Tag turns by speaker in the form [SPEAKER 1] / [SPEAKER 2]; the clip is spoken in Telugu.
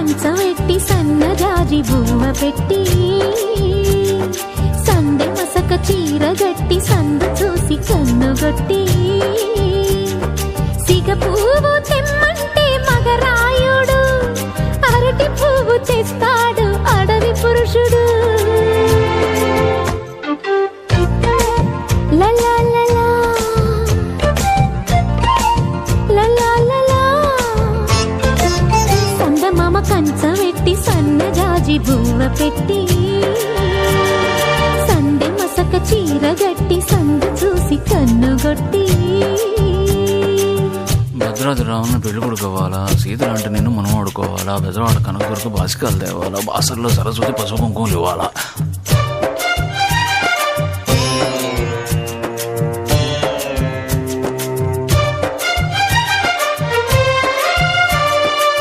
[SPEAKER 1] కంచవెట్టి సన్నజాజి బువ్వ పెట్టి సందె మసక చీర గట్టి సందు చూసి కన్నుగొట్టి సిగ పువ్వు తెమ్మంటే మగరాయుడు అరటి పువ్వు తెస్తాడు అడవి పురుషుడు. లలా లలా లలా లలా సందమామ కంచవెట్టి సన్నజాజి బువ్వ పెట్టి సందె మసక చీర గట్టి సందు చూసి కన్నుగొట్టి.
[SPEAKER 2] భద్రాద్రి రావణ పెళ్లి కొడుకోవాలా, సీతలాంటి నిన్ను మనం ఆడుకోవాలా, బెజవాడ కనకదుర్గ బాసికాలు తేవాలా, బాసర్లో సరస్వతి పసుపు కుంకుమలు ఇవ్వాలా.